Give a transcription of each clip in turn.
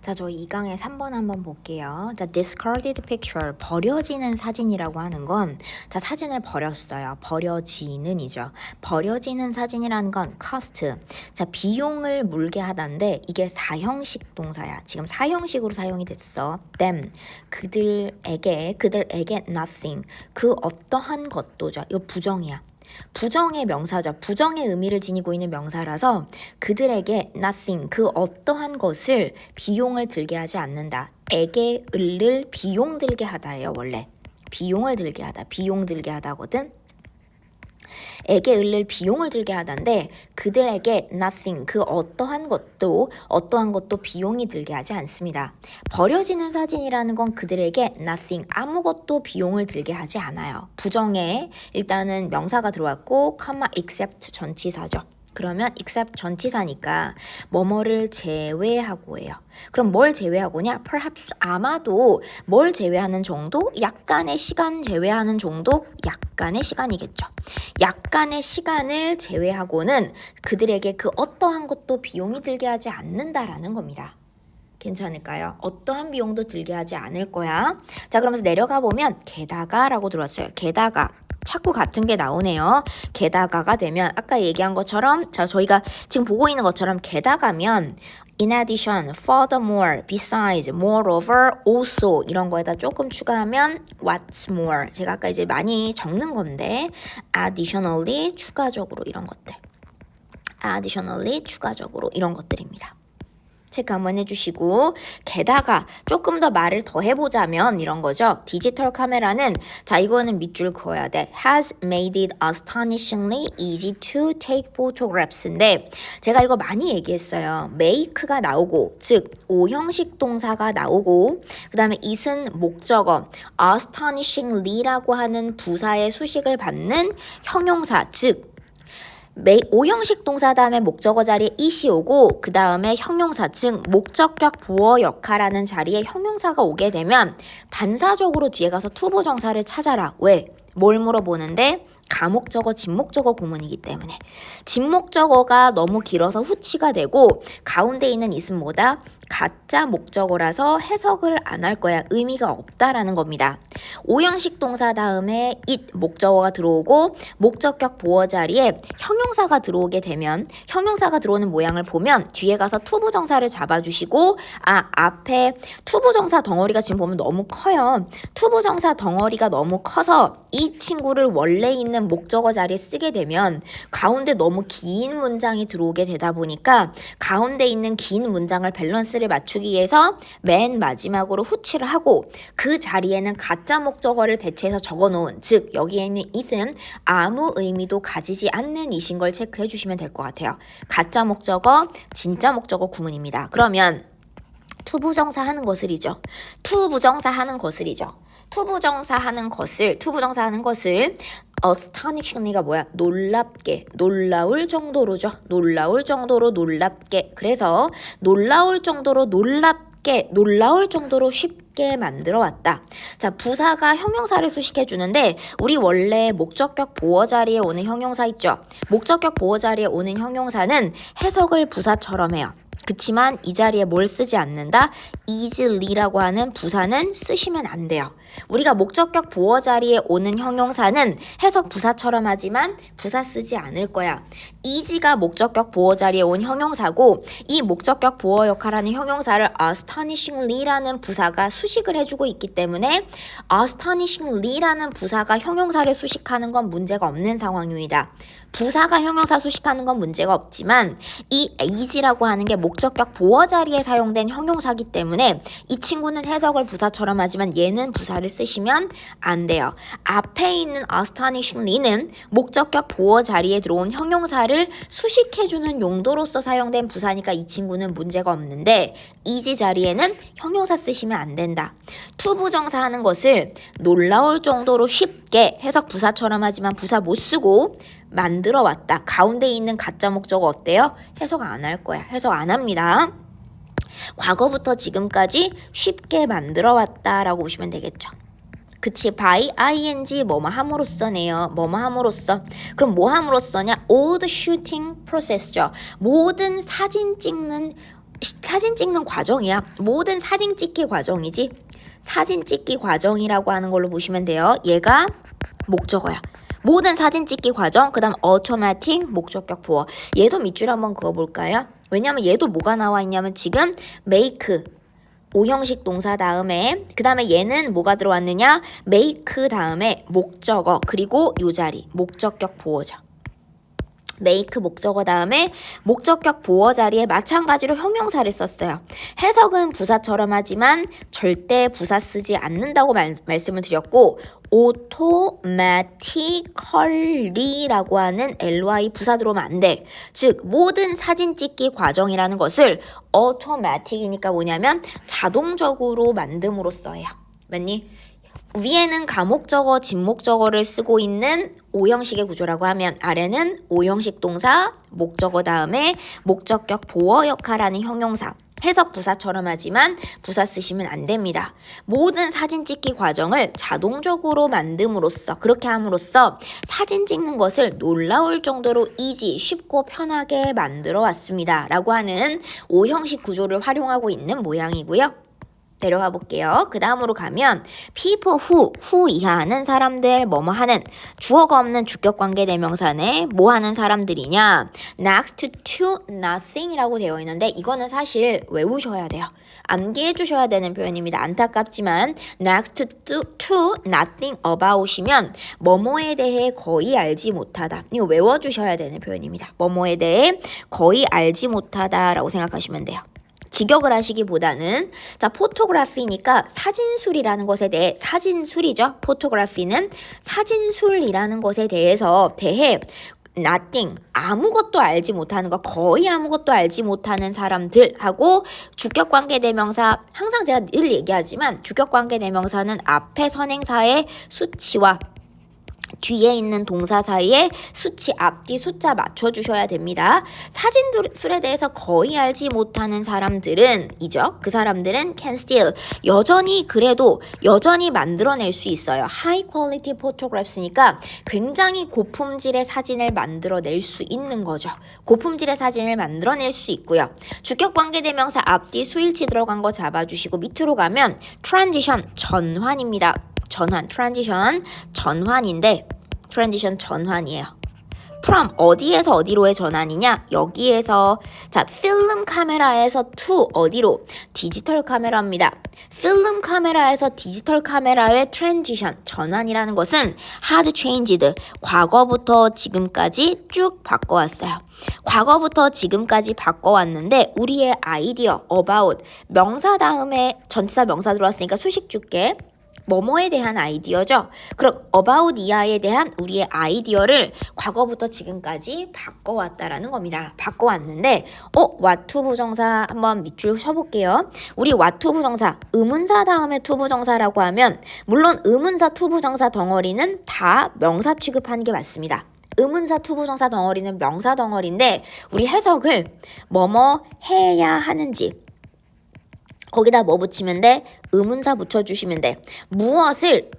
자, 저희 2강의 3번 한번 볼게요. 자, discarded picture, 버려지는 사진이라고 하는 건, 자, 사진을 버렸어요. 버려지는이죠. 버려지는 사진이라는 건 cost, 자, 비용을 물게 하다인데 이게 사형식 동사야. 지금 사형식으로 사용이 됐어. them, 그들에게 nothing, 그 어떠한 것도죠. 이거 부정이야. 부정의 명사죠. 부정의 의미를 지니고 있는 명사라서 그들에게 nothing, 그 어떠한 것을 비용을 들게 하지 않는다. 에게 을을 비용 들게 하다예요. 원래 비용을 들게 하다, 비용 들게 하다거든. 에게 을을 비용을 들게 하다인데 그들에게 nothing, 그 어떠한 것도 비용이 들게 하지 않습니다. 버려지는 사진이라는 건 그들에게 nothing, 아무것도 비용을 들게 하지 않아요. 부정에 일단은 명사가 들어왔고 except 전치사죠. 그러면 except 전치사니까 뭐뭐를 제외하고예요. 그럼 뭘 제외하고냐? perhaps, 아마도 뭘 제외하는 정도? 약간의 시간 제외하는 정도? 약간의 시간이겠죠. 약간의 시간을 제외하고는 그들에게 그 어떠한 것도 비용이 들게 하지 않는다라는 겁니다. 괜찮을까요? 어떠한 비용도 들게 하지 않을 거야. 자, 그러면서 내려가 보면 게다가 라고 들어왔어요. 게다가 자꾸 같은 게 나오네요. 게다가가 되면 아까 얘기한 것처럼, 자, 저희가 지금 보고 있는 것처럼 게다가면 in addition, furthermore, besides, moreover, also 이런 거에다 조금 추가하면 what's more, 제가 아까 이제 많이 적는 건데 additionally, 추가적으로 이런 것들, additionally, 추가적으로 이런 것들입니다. 체크 한번 해주시고, 게다가 조금 더 말을 더 해보자면 이런 거죠. 디지털 카메라는, 자, 이거는 밑줄 그어야 돼. has made it astonishingly easy to take photographs인데 제가 이거 많이 얘기했어요. make가 나오고, 즉 오형식 동사가 나오고, 그 다음에 it은 목적어, astonishingly라고 하는 부사의 수식을 받는 형용사, 즉 오형식 동사 다음에 목적어 자리에 it이 오고 그 다음에 형용사, 즉 목적격 보어 역할하는 자리에 형용사가 오게 되면 반사적으로 뒤에 가서 투부정사를 찾아라. 왜? 뭘 물어보는데? 가목적어, 진목적어 구문이기 때문에 진목적어가 너무 길어서 후치가 되고 가운데 있는 it은 뭐다? 가짜 목적어라서 해석을 안 할 거야. 의미가 없다라는 겁니다. 오형식 동사 다음에 it 목적어가 들어오고 목적격 보어 자리에 형용사가 들어오게 되면 형용사가 들어오는 모양을 보면 뒤에 가서 투부정사를 잡아주시고 앞에 투부정사 덩어리가 지금 보면 너무 커요. 투부정사 덩어리가 너무 커서 이 친구를 원래 있는 목적어 자리에 쓰게 되면 가운데 너무 긴 문장이 들어오게 되다 보니까 가운데 있는 긴 문장을 밸런스를 맞추기 위해서 맨 마지막으로 후치를 하고 그 자리에는 가짜 목적어를 대체해서 적어놓은, 즉 여기에 있는 it은 아무 의미도 가지지 않는 it인 걸 체크해 주시면 될 것 같아요. 가짜 목적어, 진짜 목적어 구문입니다. 그러면 투부정사 하는 것을이죠. 투부정사 하는 것을 astonishingly가 뭐야? 놀랍게, 놀라울 정도로죠. 놀라울 정도로 놀랍게. 그래서 놀라울 정도로 쉽게 만들어 왔다. 자, 부사가 형용사를 수식해 주는데 우리 원래 목적격 보어 자리에 오는 형용사 있죠. 목적격 보어 자리에 오는 형용사는 해석을 부사처럼 해요. 그치만 이 자리에 뭘 쓰지 않는다? easily라고 하는 부사는 쓰시면 안 돼요. 우리가 목적격 보어 자리에 오는 형용사는 해석 부사처럼 하지만 부사 쓰지 않을 거야. easy가 목적격 보어 자리에 온 형용사고 이 목적격 보어 역할하는 형용사를 astonishingly라는 부사가 수식을 해주고 있기 때문에 astonishingly라는 부사가 형용사를 수식하는 건 문제가 없는 상황입니다. 부사가 형용사 수식하는 건 문제가 없지만 이 easy라고 하는 게 목적격 보어 자리에 사용된 형용사기 때문에 이 친구는 해석을 부사처럼 하지만 얘는 부사를 쓰시면 안 돼요. 앞에 있는 astonishingly는 목적격 보어 자리에 들어온 형용사를 수식해주는 용도로서 사용된 부사니까 이 친구는 문제가 없는데 easy 자리에는 형용사 쓰시면 안 된다. 투부정사 하는 것을 놀라울 정도로 쉽게 해석 부사처럼 하지만 부사 못 쓰고 만들어 왔다. 가운데 있는 가짜 목적어 어때요? 해석 안 할 거야. 해석 안 합니다. 과거부터 지금까지 쉽게 만들어 왔다라고 보시면 되겠죠. 그치, by ing 뭐뭐 함으로써네요. 뭐뭐 함으로써. 그럼 뭐 함으로써냐? All the shooting process죠. 모든 사진 찍는 사진 찍는 과정이야. 모든 사진 찍기 과정이지. 사진 찍기 과정이라고 하는 걸로 보시면 돼요. 얘가 목적어야. 모든 사진 찍기 과정, 그 다음 automatic 목적격 보어. 얘도 밑줄 한번 그어볼까요? 왜냐면 얘도 뭐가 나와 있냐면 지금 make 오형식 동사 다음에 그 다음에 얘는 뭐가 들어왔느냐? make 다음에 목적어 그리고 요 자리 목적격 보어죠. make 목적어 다음에 목적격 보어 자리에 마찬가지로 형용사를 썼어요. 해석은 부사처럼 하지만 절대 부사 쓰지 않는다고 말씀을 드렸고 automatically라고 하는 ly 부사 들어오면 안 돼. 즉 모든 사진 찍기 과정이라는 것을 automatic이니까 뭐냐면 자동적으로 만듦으로써요. 맞니? 위에는 가목적어, 진목적어를 쓰고 있는 오형식의 구조라고 하면 아래는 오형식 동사, 목적어 다음에 목적격 보어 역할하는 형용사. 해석 부사처럼 하지만 부사 쓰시면 안 됩니다. 모든 사진 찍기 과정을 자동적으로 만듦으로써 그렇게 함으로써 사진 찍는 것을 놀라울 정도로 쉽고 편하게 만들어 왔습니다. 라고 하는 오형식 구조를 활용하고 있는 모양이고요. 내려가 볼게요. 그 다음으로 가면 people who 이하하는 사람들 뭐뭐 하는 주어가 없는 주격관계 대명사네 뭐 하는 사람들이냐 next to nothing이라고 되어 있는데 이거는 사실 외우셔야 돼요. 암기해 주셔야 되는 표현입니다. 안타깝지만 next to nothing about이면 뭐뭐에 대해 거의 알지 못하다. 이거 외워주셔야 되는 표현입니다. 뭐뭐에 대해 거의 알지 못하다라고 생각하시면 돼요. 직역을 하시기보다는 자 포토그래피니까 사진술이라는 것에 대해 사진술이죠. 포토그래피는 사진술이라는 것에 대해 nothing 아무것도 알지 못하는 거 거의 아무것도 알지 못하는 사람들하고 주격관계 대명사 항상 제가 늘 얘기하지만 주격관계 대명사는 앞에 선행사의 수치와 뒤에 있는 동사 사이에 수치 앞뒤 숫자 맞춰주셔야 됩니다. 사진술에 대해서 거의 알지 못하는 사람들은 그 사람들은 can still 그래도 여전히 만들어낼 수 있어요. high quality photographs니까 굉장히 고품질의 사진을 만들어낼 수 있는 거죠. 고품질의 사진을 만들어낼 수 있고요. 주격관계대명사 앞뒤 수일치 들어간 거 잡아주시고 밑으로 가면 transition 전환입니다. 전환인데 트랜지션 전환이에요. from 어디에서 어디로의 전환이냐? 여기에서 자 필름 카메라에서 to 어디로? 디지털 카메라입니다. 필름 카메라에서 디지털 카메라의 트랜지션 전환이라는 것은 has changed 과거부터 지금까지 쭉 바꿔왔어요. 과거부터 지금까지 바꿔왔는데 우리의 아이디어 about 명사 다음에 전치사 명사 들어왔으니까 수식 줄게. 뭐뭐에 대한 아이디어죠. 그럼 about 이하에 대한 우리의 아이디어를 과거부터 지금까지 바꿔왔다라는 겁니다. 바꿔왔는데 what to 부정사 한번 밑줄 쳐볼게요. 우리 what to 부정사 의문사 다음에 to 부정사라고 하면 물론 의문사 to 부정사 덩어리는 다 명사 취급하는 게 맞습니다. 의문사 to 부정사 덩어리는 명사 덩어리인데 우리 해석을 뭐뭐 해야 하는지 거기다 뭐 붙이면 돼? 의문사 붙여주시면 돼. 무엇을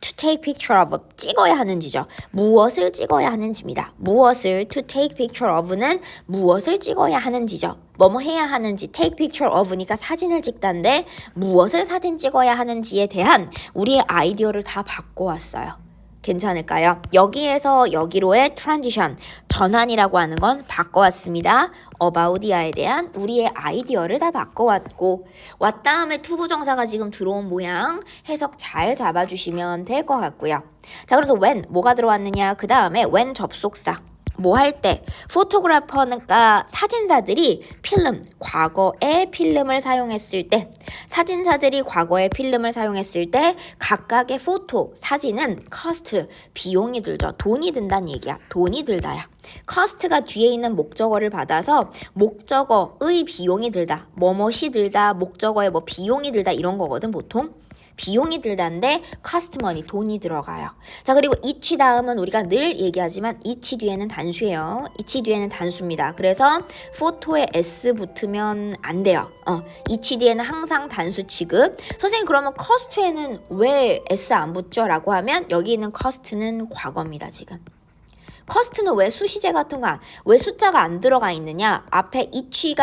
to take picture of 찍어야 하는지죠. 무엇을 찍어야 하는지입니다. 무엇을 to take picture of는 무엇을 찍어야 하는지죠. 뭐뭐 해야 하는지 take picture of니까 사진을 찍다인데 무엇을 사진 찍어야 하는지에 대한 우리의 아이디어를 다 바꿔왔어요. 괜찮을까요? 여기에서 여기로의 트랜지션, 전환이라고 하는 건 바꿔왔습니다. about이에 대한 우리의 아이디어를 다 바꿔왔고 왔 다음에 to 부정사가 지금 들어온 모양 해석 잘 잡아주시면 될 것 같고요. 자, 그래서 when 뭐가 들어왔느냐? 그 다음에 when 접속사 뭐 할 때 포토그래퍼니까 사진사들이 과거에 필름을 사용했을 때 사진사들이 과거에 필름을 사용했을 때 각각의 사진은 cost 비용이 들죠. 돈이 든다는 얘기야. 돈이 들다야. cost가 뒤에 있는 목적어를 받아서 목적어의 비용이 들다. 뭐뭇이 들다. 목적어에 뭐 비용이 들다 이런 거거든 보통. 비용이 들다인데 cost money 돈이 들어가요. 자, 그리고 each 다음은 우리가 늘 얘기하지만 each 뒤에는 단수예요. each 뒤에는 단수입니다. 그래서 포토에 s 붙으면 안 돼요. each 뒤에는 항상 단수 취급. 선생님 그러면 cost에는 왜 s 안 붙죠? 라고 하면 여기 있는 cost는 과거입니다. 지금. 커스트는 왜 수시제 같은 거, 왜 숫자가 안 들어가 있느냐? 앞에 each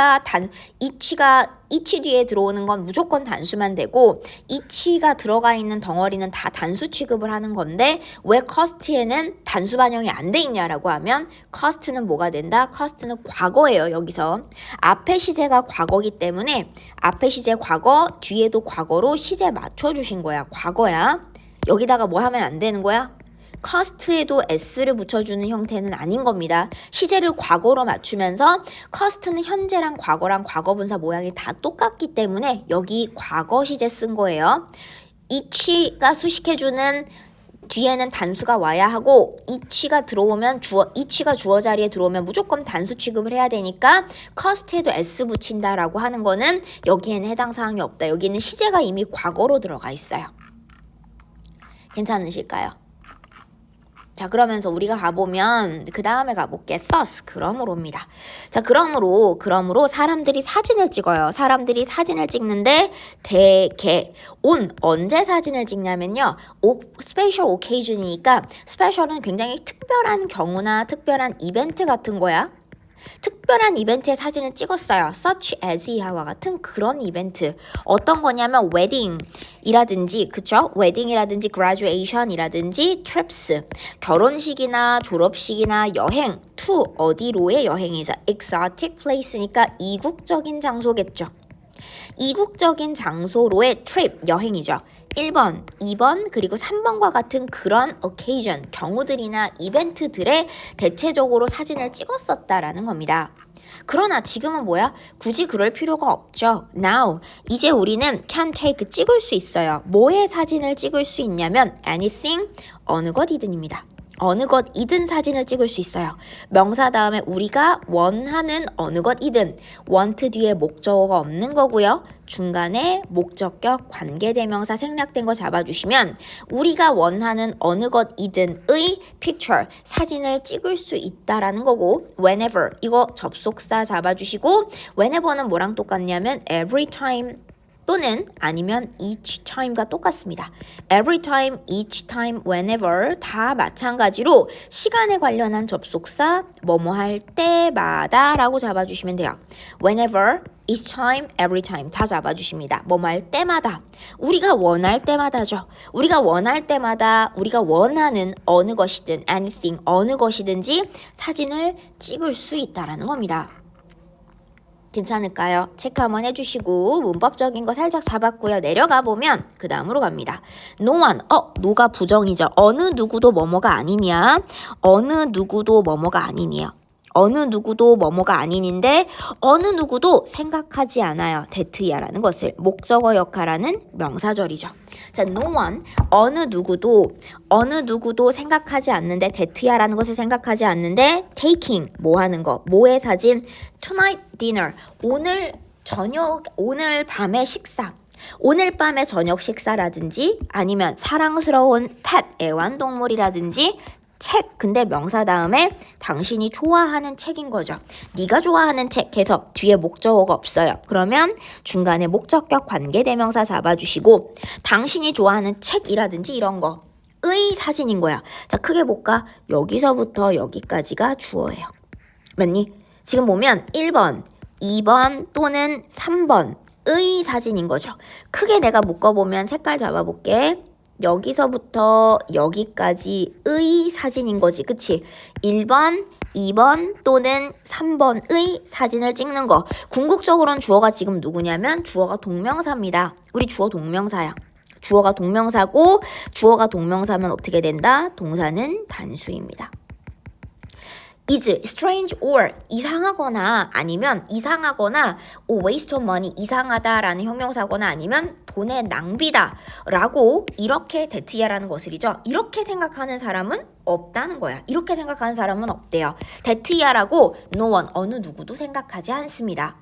뒤에 들어오는 건 무조건 단수만 되고 each가 들어가 있는 덩어리는 다 단수 취급을 하는 건데 왜 커스트에는 단수 반영이 안 돼 있냐라고 하면 커스트는 뭐가 된다? 커스트는 과거예요. 여기서 앞에 시제가 과거기 때문에 앞에 시제 과거, 뒤에도 과거로 시제 맞춰주신 거야. 과거야. 여기다가 뭐 하면 안 되는 거야? 커스트에도 s를 붙여주는 형태는 아닌 겁니다. 시제를 과거로 맞추면서 커스트는 현재랑 과거랑 과거분사 모양이 다 똑같기 때문에 여기 과거 시제 쓴 거예요. each가 수식해주는 뒤에는 단수가 와야 하고 each가 주어 자리에 들어오면 무조건 단수 취급을 해야 되니까 커스트에도 s 붙인다라고 하는 거는 여기에는 해당 사항이 없다. 여기는 시제가 이미 과거로 들어가 있어요. 괜찮으실까요? 자, 그러면서 우리가 가보면 그 다음에 가볼게. thus, 그러므로입니다. 자, 그러므로 사람들이 사진을 찍어요. 사람들이 사진을 찍는데 대개 언제 사진을 찍냐면요. special occasion이니까 special은 굉장히 특별한 경우나 특별한 이벤트 같은 거야. 특별한 이벤트에 사진을 찍었어요. such as 이하와 같은 그런 이벤트. 어떤 거냐면 wedding이라든지, 그쵸? wedding이라든지 graduation이라든지 trips. 결혼식이나 졸업식이나 여행. to 어디로의 여행이죠. exotic place니까 이국적인 장소겠죠. 이국적인 장소로의 trip, 여행이죠. 1번, 2번, 그리고 3번과 같은 그런 occasion, 경우들이나 이벤트들에 대체적으로 사진을 찍었었다라는 겁니다. 그러나 지금은 뭐야? 굳이 그럴 필요가 없죠. Now, 이제 우리는 can take, 찍을 수 있어요. 뭐에 사진을 찍을 수 있냐면 anything, 어느 것이든입니다. 어느 것이든 사진을 찍을 수 있어요. 명사 다음에 우리가 원하는 어느 것이든 want 뒤에 목적어가 없는 거고요. 중간에 목적격 관계대명사 생략된 거 잡아주시면 우리가 원하는 어느 것이든의 picture, 사진을 찍을 수 있다라는 거고 whenever, 이거 접속사 잡아주시고 whenever는 뭐랑 똑같냐면 every time 또는 아니면 each time과 똑같습니다. every time, each time, whenever 다 마찬가지로 시간에 관련한 접속사 뭐뭐 할 때마다 라고 잡아주시면 돼요. whenever, each time, every time 다 잡아주십니다. 뭐뭐 할 때마다. 우리가 원할 때마다죠. 우리가 원할 때마다 우리가 원하는 어느 것이든 anything, 어느 것이든지 사진을 찍을 수 있다라는 겁니다. 괜찮을까요? 체크 한번 해주시고 문법적인 거 살짝 잡았고요. 내려가 보면 그 다음으로 갑니다. No one, no가 부정이죠. 어느 누구도 뭐뭐가 아니냐. 어느 누구도 뭐뭐가 아니니요. 어느 누구도 뭐뭐가 아닌인데 어느 누구도 생각하지 않아요. that야라는 것을 목적어 역할하는 명사절이죠. 자, no one, 어느 누구도 생각하지 않는데 that야라는 것을 생각하지 않는데 taking, 뭐 하는 거, 뭐의 사진, tonight dinner, 오늘 밤의 식사. 오늘 밤의 저녁 식사라든지 아니면 사랑스러운 pet, 애완동물이라든지 책, 근데 명사 다음에 당신이 좋아하는 책인 거죠. 네가 좋아하는 책 해서 뒤에 목적어가 없어요. 그러면 중간에 목적격 관계대명사 잡아주시고 당신이 좋아하는 책이라든지 이런 거의 사진인 거야. 자, 크게 볼까? 여기서부터 여기까지가 주어예요. 맞니? 지금 보면 1번, 2번 또는 3번의 사진인 거죠. 크게 내가 묶어보면 색깔 잡아볼게. 여기서부터 여기까지의 사진인 거지. 그치? 1번, 2번 또는 3번의 사진을 찍는 거. 궁극적으로는 주어가 지금 누구냐면 주어가 동명사입니다. 우리 주어 동명사야. 주어가 동명사고 주어가 동명사면 어떻게 된다? 동사는 단수입니다. is strange or 이상하거나 아니면 이상하거나 waste of money 이상하다라는 형용사거나 아니면 돈의 낭비다 라고 이렇게 that야라는 것을이죠. 이렇게 생각하는 사람은 없다는 거야. 이렇게 생각하는 사람은 없대요. that야라고 no one 어느 누구도 생각하지 않습니다.